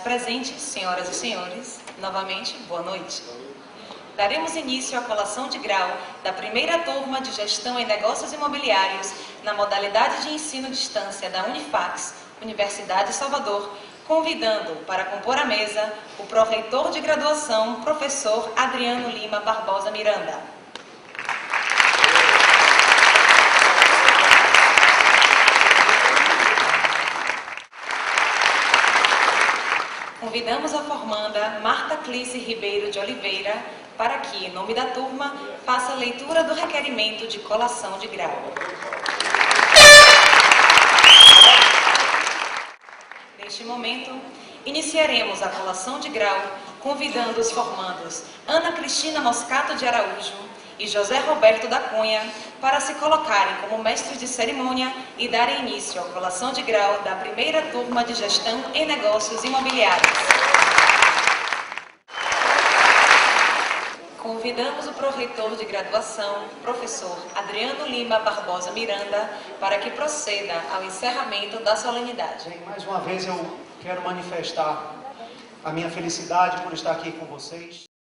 presentes, senhoras e senhores, novamente, boa noite. Daremos início à colação de grau da primeira turma de Gestão em Negócios Imobiliários na modalidade de ensino à distância da Unifax, Universidade de Salvador, convidando para compor a mesa o pró-reitor de graduação, professor Adriano Lima Barbosa Miranda. Convidamos a formanda Marta Clice Ribeiro de Oliveira para que, em nome da turma, faça a leitura do requerimento de colação de grau. Neste momento, iniciaremos a colação de grau, convidando os formandos Ana Cristina Moscato de Araújo e José Roberto da Cunha para se colocarem como mestres de cerimônia e darem início à colação de grau da primeira turma de Gestão em Negócios Imobiliários. Convidamos o pró-reitor de graduação, professor Adriano Lima Barbosa Miranda, para que proceda ao encerramento da solenidade. Bem, mais uma vez eu quero manifestar a minha felicidade por estar aqui com vocês.